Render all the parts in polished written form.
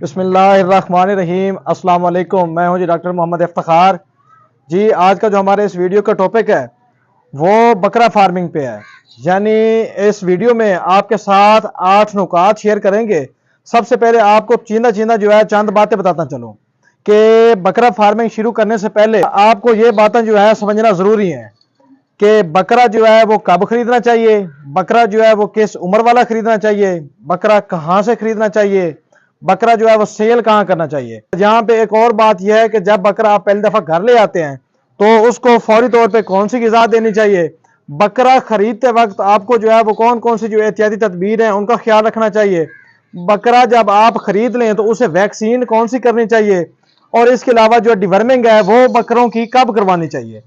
بسم اللہ الرحمن الرحیم۔ السلام علیکم، میں ہوں جی ڈاکٹر محمد افتخار جی۔ آج کا جو ہمارے اس ویڈیو کا ٹاپک ہے وہ بکرا فارمنگ پہ ہے، یعنی اس ویڈیو میں آپ کے ساتھ 8 نکات شیئر کریں گے۔ سب سے پہلے آپ کو چیندہ جو ہے چند باتیں بتاتا چلوں کہ بکرا فارمنگ شروع کرنے سے پہلے آپ کو یہ باتیں جو ہے سمجھنا ضروری ہیں کہ بکرا جو ہے وہ کب خریدنا چاہیے، بکرا جو ہے وہ کس عمر والا خریدنا چاہیے، بکرا کہاں سے خریدنا چاہیے، بکرا جو ہے وہ سیل کہاں کرنا چاہیے۔ یہاں پہ ایک اور بات یہ ہے کہ جب بکرا آپ پہلی دفعہ گھر لے آتے ہیں تو اس کو فوری طور پہ کون سی غذا دینی چاہیے، بکرا خریدتے وقت آپ کو جو ہے وہ کون سی جو احتیاطی تدبیر ہیں ان کا خیال رکھنا چاہیے، بکرا جب آپ خرید لیں تو اسے ویکسین کون سی کرنی چاہیے، اور اس کے علاوہ جو ڈیورمنگ ہے وہ بکروں کی کب کروانی چاہیے۔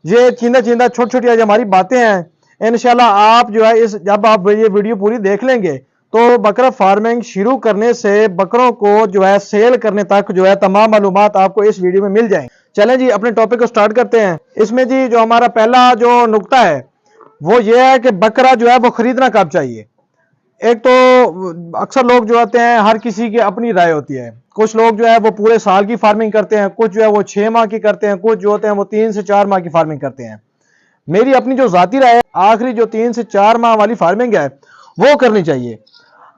یہ چیندہ چھوٹی آج ہماری باتیں ہیں۔ انشاءاللہ آپ جو ہے جب آپ یہ ویڈیو پوری دیکھ لیں گے تو بکرا فارمنگ شروع کرنے سے بکروں کو جو ہے سیل کرنے تک جو ہے تمام معلومات آپ کو اس ویڈیو میں مل جائیں۔ چلیں جی اپنے ٹاپک کو سٹارٹ کرتے ہیں۔ اس میں جی جو ہمارا پہلا جو نقطہ ہے وہ یہ ہے کہ بکرا جو ہے وہ خریدنا کب چاہیے۔ ایک تو اکثر لوگ جو ہوتے ہیں ہر کسی کی اپنی رائے ہوتی ہے، کچھ لوگ جو ہے وہ پورے سال کی فارمنگ کرتے ہیں، کچھ جو ہے وہ 6 ماہ کی کرتے ہیں، کچھ جو ہوتے ہیں وہ 3 سے 4 ماہ کی فارمنگ کرتے ہیں۔ میری اپنی جو ذاتی رائے ہے آخری جو 3 سے 4 ماہ والی فارمنگ ہے وہ کرنی چاہیے۔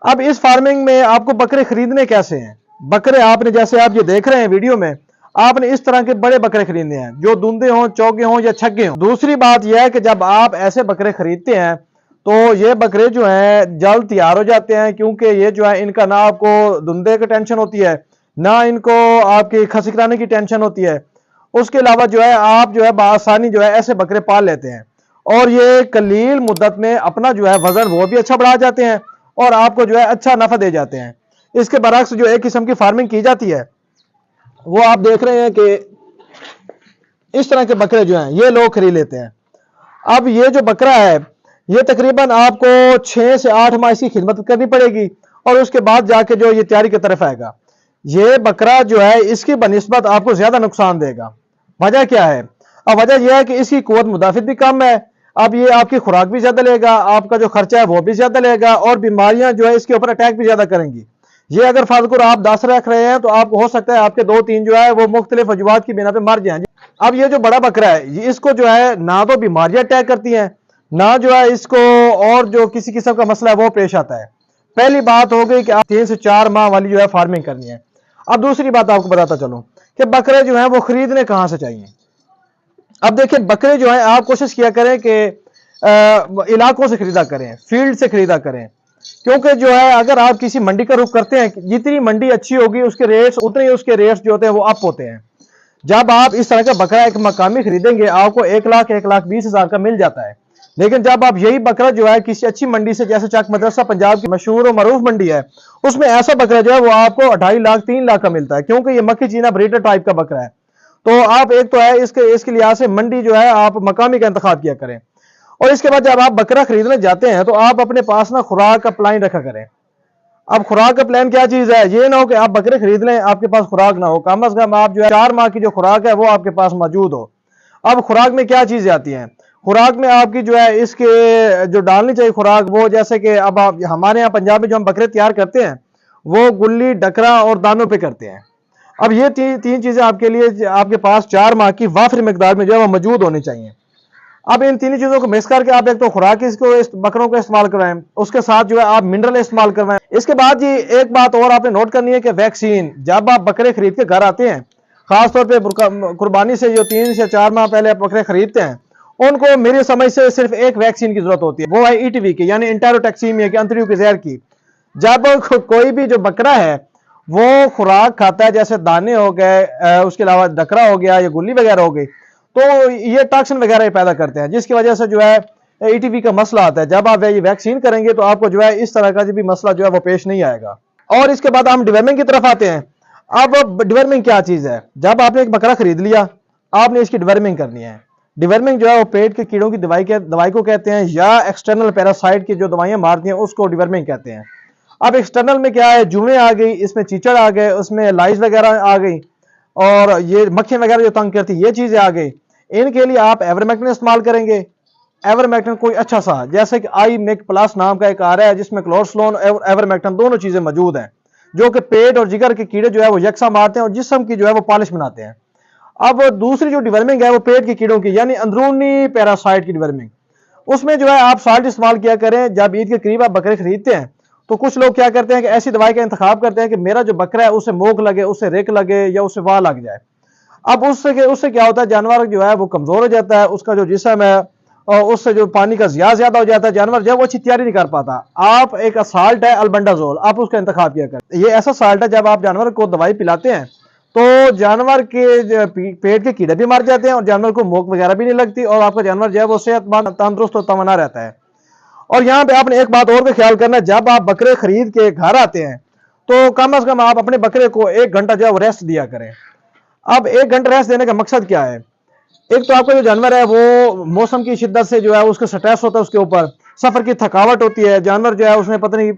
اب اس فارمنگ میں آپ کو بکرے خریدنے کیسے ہیں، بکرے آپ نے جیسے آپ یہ دیکھ رہے ہیں ویڈیو میں، آپ نے اس طرح کے بڑے بکرے خریدنے ہیں جو دندے ہوں، چوگے ہوں یا چھگے ہوں۔ دوسری بات یہ ہے کہ جب آپ ایسے بکرے خریدتے ہیں تو یہ بکرے جو ہیں جلد تیار ہو جاتے ہیں، کیونکہ یہ جو ہے ان کا نہ آپ کو دندے کی ٹینشن ہوتی ہے، نہ ان کو آپ کی کھسکرانے کی ٹینشن ہوتی ہے۔ اس کے علاوہ جو ہے آپ جو ہے بآسانی جو ہے ایسے بکرے پال لیتے ہیں اور یہ قلیل مدت میں اپنا جو ہے وزن وہ بھی اچھا بڑھا جاتے ہیں اور آپ کو جو ہے اچھا نفع دے جاتے ہیں۔ اس کے برعکس جو ایک قسم کی فارمنگ کی جاتی ہے وہ آپ دیکھ رہے ہیں کہ اس طرح کے بکرے جو ہیں یہ لوگ خرید لیتے ہیں۔ اب یہ جو بکرا ہے یہ تقریباً آپ کو 6 سے 8 ماہ اس کی خدمت کرنی پڑے گی اور اس کے بعد جا کے جو یہ تیاری کی طرف آئے گا۔ یہ بکرا جو ہے اس کی بنسبت آپ کو زیادہ نقصان دے گا۔ وجہ کیا ہے؟ اب وجہ یہ ہے کہ اس کی قوت مدافعت بھی کم ہے، اب یہ آپ کی خوراک بھی زیادہ لے گا، آپ کا جو خرچہ ہے وہ بھی زیادہ لے گا اور بیماریاں جو ہے اس کے اوپر اٹیک بھی زیادہ کریں گی۔ یہ اگر فاضل آپ 10 رکھ رہے ہیں تو آپ کو ہو سکتا ہے آپ کے 2-3 جو ہے وہ مختلف وجوہات کی بنا پہ مر جائیں۔ اب یہ جو بڑا بکرا ہے اس کو جو ہے نہ تو بیماریاں اٹیک کرتی ہیں، نہ جو ہے اس کو اور جو کسی قسم کا مسئلہ ہے وہ پیش آتا ہے۔ پہلی بات ہو گئی کہ آپ 3 سے 4 ماہ والی جو ہے فارمنگ کرنی ہے۔ اب دوسری بات آپ کو بتاتا چلوں کہ بکرے جو ہیں وہ خریدنے کہاں سے چاہیے۔ اب دیکھیں بکرے جو ہیں آپ کوشش کیا کریں کہ علاقوں سے خریدا کریں، فیلڈ سے خریدا کریں، کیونکہ جو ہے اگر آپ کسی منڈی کا رخ کرتے ہیں جتنی منڈی اچھی ہوگی اس کے ریٹس اتنے ہی اس کے ریٹس جو ہوتے ہیں وہ اپ ہوتے ہیں۔ جب آپ اس طرح کا بکرا ایک مقامی خریدیں گے آپ کو 1,20,000 کا مل جاتا ہے، لیکن جب آپ یہی بکرا جو ہے کسی اچھی منڈی سے جیسے چک مدرسہ پنجاب کی مشہور و معروف منڈی ہے اس میں ایسا بکرا جو ہے وہ آپ کو 2.5 لاکھ 3 لاکھ کا ملتا ہے، کیونکہ یہ مکھی چینا بریڈر ٹائپ کا بکرا ہے۔ تو آپ ایک تو ہے اس کے لحاظ سے منڈی جو ہے آپ مقامی کا انتخاب کیا کریں، اور اس کے بعد جب آپ بکرا خریدنے جاتے ہیں تو آپ اپنے پاس نا خوراک کا پلان رکھا کریں۔ اب خوراک کا پلان کیا چیز ہے؟ یہ نہ ہو کہ آپ بکرے خرید لیں آپ کے پاس خوراک نہ ہو، کم از کم آپ جو ہے 4 ماہ کی جو خوراک ہے وہ آپ کے پاس موجود ہو۔ اب خوراک میں کیا چیزیں آتی ہیں؟ خوراک میں آپ کی جو ہے اس کے جو ڈالنی چاہیے خوراک وہ جیسے کہ اب آپ ہمارے ہاں پنجاب میں جو ہم بکرے تیار کرتے ہیں وہ گلی، ڈکرا اور دانوں پہ کرتے ہیں۔ اب یہ تین چیزیں آپ کے لیے آپ کے پاس 4 ماہ کی وافر مقدار میں جو ہے وہ موجود ہونی چاہیے۔ اب ان 3 چیزوں کو مکس کر کے آپ ایک تو خوراک اس کو بکروں کو استعمال کروائیں، اس کے ساتھ جو ہے آپ منرل استعمال کروائیں۔ اس کے بعد جی ایک بات اور آپ نے نوٹ کرنی ہے کہ ویکسین جب آپ بکرے خرید کے گھر آتے ہیں، خاص طور پہ قربانی سے جو 3 سے 4 ماہ پہلے آپ بکرے خریدتے ہیں ان کو میری سمجھ سے صرف ایک ویکسین کی ضرورت ہوتی ہے، وہ ہے ETV کی، یعنی انٹیروٹیکسیمیا کی، انتریوں کے زہر کی۔ جب کوئی بھی جو بکرا ہے وہ خوراک کھاتا ہے جیسے دانے ہو گئے، اس کے علاوہ ڈکرا ہو گیا یا گلی وغیرہ ہو گئی، تو یہ ٹاکسن وغیرہ پیدا کرتے ہیں جس کی وجہ سے جو ہے ETV کا مسئلہ آتا ہے۔ جب آپ یہ ویکسین کریں گے تو آپ کو جو ہے اس طرح کا بھی مسئلہ جو ہے وہ پیش نہیں آئے گا۔ اور اس کے بعد ہم ڈیورمنگ کی طرف آتے ہیں۔ اب ڈیورمنگ کیا چیز ہے؟ جب آپ نے ایک بکرا خرید لیا آپ نے اس کی ڈیورمنگ کرنی ہے۔ ڈیورمنگ جو ہے وہ پیٹ کے کیڑوں کی دوائی کو کہتے ہیں، یا ایکسٹرنل پیراسائٹ کی جو دوائیاں مارتی ہیں اس کو ڈیورمنگ کہتے ہیں۔ اب ایکسٹرنل میں کیا ہے؟ جوئیں آ گئی، اس میں چیچڑ آ گئے، اس میں لائز وغیرہ آ گئی اور یہ مکھیاں وغیرہ جو تنگ کرتی یہ چیزیں آ گئی۔ ان کے لیے آپ ایورمیکٹن استعمال کریں گے۔ ایورمیکٹن کوئی اچھا سا جیسے کہ آئی میک پلس نام کا ایک آ رہا ہے جس میں کلورسلون ایورمیکٹن دونوں چیزیں موجود ہیں۔ جو کہ پیٹ اور جگر کے کیڑے جو ہے وہ یکساں مارتے ہیں اور جسم کی جو ہے وہ پالش بناتے ہیں۔ اب دوسری جو ڈیورمنگ ہے وہ پیٹ کے کیڑوں کی یعنی اندرونی پیراسائٹ کی ڈیورمنگ، اس میں جو ہے آپ سالٹ استعمال کیا کریں۔ جب عید کے قریب آپ بکرے خریدتے ہیں تو کچھ لوگ کیا کرتے ہیں کہ ایسی دوائی کا انتخاب کرتے ہیں کہ میرا جو بکرا ہے اسے موک لگے، اسے ریک لگے یا اسے واہ لگ جائے۔ اب اس سے کیا ہوتا ہے، جانور جو ہے وہ کمزور ہو جاتا ہے، اس کا جو جسم ہے اور اس سے جو پانی کا ضیاع زیادہ ہو جاتا ہے، جانور جو ہے وہ اچھی تیاری نہیں کر پاتا۔ آپ ایک سالٹ ہے البنڈازول، آپ اس کا انتخاب کیا کریں۔ یہ ایسا سالٹ ہے جب آپ جانور کو دوائی پلاتے ہیں تو جانور کے پیٹ کے کیڑے بھی مر جاتے ہیں اور جانور کو موک وغیرہ بھی نہیں لگتی اور آپ کا جانور جو ہے وہ صحت مند، تندرست اور توانا رہتا ہے۔ اور یہاں پہ آپ نے ایک بات اور کا خیال کرنا ہے، جب آپ بکرے خرید کے گھر آتے ہیں تو کم از کم آپ اپنے بکرے کو 1 گھنٹہ جو ہے وہ ریسٹ دیا کریں۔ اب 1 گھنٹہ ریسٹ دینے کا مقصد کیا ہے؟ ایک تو آپ کا جو جانور ہے وہ موسم کی شدت سے جو ہے اس کا سٹریس ہوتا ہے، اس کے اوپر سفر کی تھکاوٹ ہوتی ہے، جانور جو ہے اس نے پتہ نہیں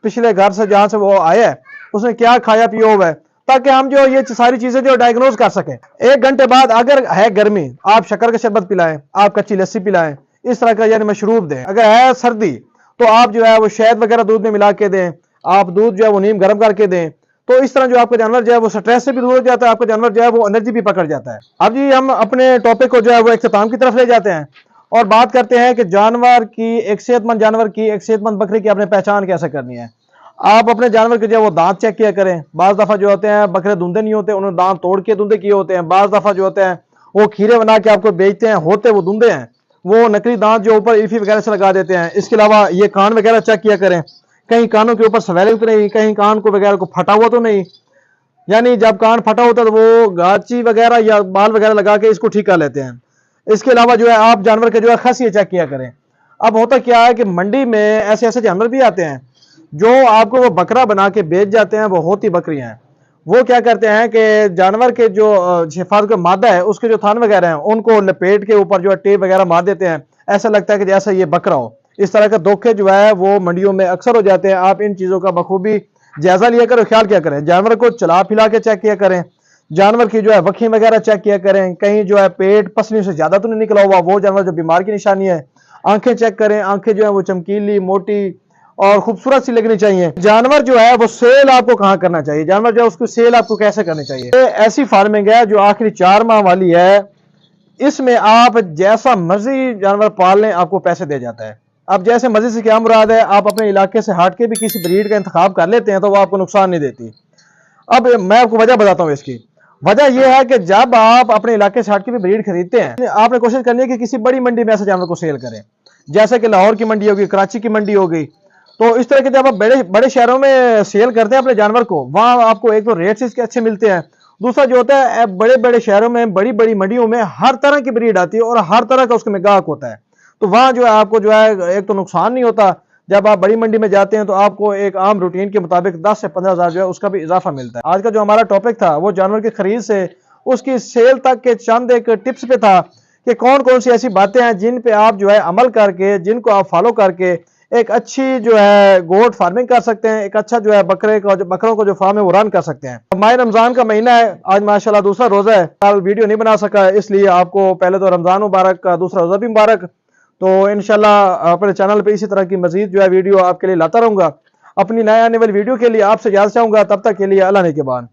پچھلے گھر سے جہاں سے وہ آیا ہے اس نے کیا کھایا پیا ہوا ہے، تاکہ ہم جو یہ ساری چیزیں جو ڈائگنوز کر سکیں۔ 1 گھنٹے بعد اگر ہے گرمی آپ شکر کا شربت پلائیں، آپ کچی لسی پلائیں، اس طرح کا یعنی مشروب دیں۔ اگر ہے سردی تو آپ جو ہے وہ شہد وغیرہ دودھ میں ملا کے دیں، آپ دودھ جو ہے وہ نیم گرم کر کے دیں، تو اس طرح جو آپ کا جانور جو ہے وہ سٹریس سے بھی دور ہو جاتا ہے، آپ کا جانور جو ہے وہ انرجی بھی پکڑ جاتا ہے۔ اب جی ہم اپنے ٹاپک کو جو ہے وہ اختتام کی طرف لے جاتے ہیں اور بات کرتے ہیں کہ جانور کی ایک صحت مند جانور کی، ایک صحت مند بکری کی اپنے پہچان کیسے کرنی ہے۔ آپ اپنے جانور کے جو ہے وہ دانت چیک کیا کریں۔ بعض دفعہ جو ہوتے ہیں بکرے دھندے نہیں ہوتے، انہوں نے دانت توڑ کے دھندے کیے ہوتے ہیں۔ بعض دفعہ جو ہوتے ہیں وہ کھیرے بنا کے آپ کو بیچتے ہیں، ہوتے وہ دھندے ہیں، وہ نکلی دانت جو اوپر ایفی وغیرہ سے لگا دیتے ہیں۔ اس کے علاوہ یہ کان وغیرہ چیک کیا کریں، کہیں کانوں کے اوپر سویلنگ تو نہیں، کہیں کان کو وغیرہ کو پھٹا ہوا تو نہیں، یعنی جب کان پھٹا ہوتا ہے تو وہ گاچی وغیرہ یا بال وغیرہ لگا کے اس کو ٹھیک کر لیتے ہیں۔ اس کے علاوہ جو ہے آپ جانور کے جو ہے خاصیت چیک کیا کریں۔ اب ہوتا کیا ہے کہ منڈی میں ایسے جانور بھی آتے ہیں جو آپ کو وہ بکرا بنا کے بیچ جاتے ہیں، وہ ہوتی بکریاں ہیں۔ وہ کیا کرتے ہیں کہ جانور کے جو حفاظت کا مادہ ہے اس کے جو تھن وغیرہ ہیں ان کو لپیٹ کے اوپر جو ہے ٹیپ وغیرہ مار دیتے ہیں، ایسا لگتا ہے کہ جیسا یہ بکرا ہو۔ اس طرح کے دھوکے جو ہے وہ منڈیوں میں اکثر ہو جاتے ہیں۔ آپ ان چیزوں کا بخوبی جائزہ لیا کریں، خیال کیا کریں، جانور کو چلا پھلا کے چیک کیا کریں، جانور کی جو ہے وکھیں وغیرہ چیک کیا کریں، کہیں جو ہے پیٹ پسلیوں سے زیادہ تو نہیں نکلا ہوا، وہ جانور جو بیمار کی نشانی ہے۔ آنکھیں چیک کریں، آنکھیں جو ہے وہ چمکیلی، موٹی اور خوبصورت سی لگنی چاہیے۔ جانور جو ہے وہ سیل آپ کو کہاں کرنا چاہیے، جانور جو ہے اس کو سیل آپ کو کیسے کرنی چاہیے؟ یہ ایسی فارمنگ ہے جو آخری 4 ماہ والی ہے، اس میں آپ جیسا مرضی جانور پال لیں آپ کو پیسے دے جاتا ہے۔ اب جیسے مرضی سے کیا مراد ہے، آپ اپنے علاقے سے ہٹ کے بھی کسی بریڈ کا انتخاب کر لیتے ہیں تو وہ آپ کو نقصان نہیں دیتی۔ اب میں آپ کو وجہ بتاتا ہوں اس کی۔ وجہ یہ ہے کہ جب آپ اپنے علاقے سے ہٹ کے بھی بریڈ خریدتے ہیں آپ نے کوشش کرنی ہے کہ کسی بڑی منڈی میں ایسے جانور کو سیل کریں، جیسے کہ لاہور کی منڈی ہوگی، کراچی کی منڈی ہوگی۔ تو اس طرح کے جب آپ بڑے شہروں میں سیل کرتے ہیں اپنے جانور کو، وہاں آپ کو ایک تو ریٹس اس کے اچھے ملتے ہیں، دوسرا جو ہوتا ہے بڑے شہروں میں بڑی منڈیوں میں ہر طرح کی بریڈ آتی ہے اور ہر طرح کا اس کے میں گاہک ہوتا ہے، تو وہاں جو ہے آپ کو جو ہے ایک تو نقصان نہیں ہوتا، جب آپ بڑی منڈی میں جاتے ہیں تو آپ کو ایک عام روٹین کے مطابق 10 سے 15 ہزار جو ہے اس کا بھی اضافہ ملتا ہے۔ آج کا جو ہمارا ٹاپک تھا وہ جانور کی خرید سے اس کی سیل تک کے چند ایک ٹپس پہ تھا کہ کون سی ایسی باتیں ہیں جن پہ آپ جو ہے عمل کر کے، جن کو آپ فالو کر کے ایک اچھی جو ہے گوٹ فارمنگ کر سکتے ہیں، ایک اچھا جو ہے بکروں کو جو فارم ہے وہ رن کر سکتے ہیں۔ ماہ رمضان کا مہینہ ہے، آج ماشاءاللہ دوسرا روزہ ہے، کل ویڈیو نہیں بنا سکا اس لیے آپ کو پہلے تو رمضان مبارک کا، دوسرا روزہ بھی مبارک۔ تو انشاءاللہ اپنے چینل پہ اسی طرح کی مزید جو ہے ویڈیو آپ کے لیے لاتا رہوں گا۔ اپنی نئے آنے والی ویڈیو کے لیے آپ سے اجازت چاہوں گا، تب تک کے لیے اللہ نے کے بعد۔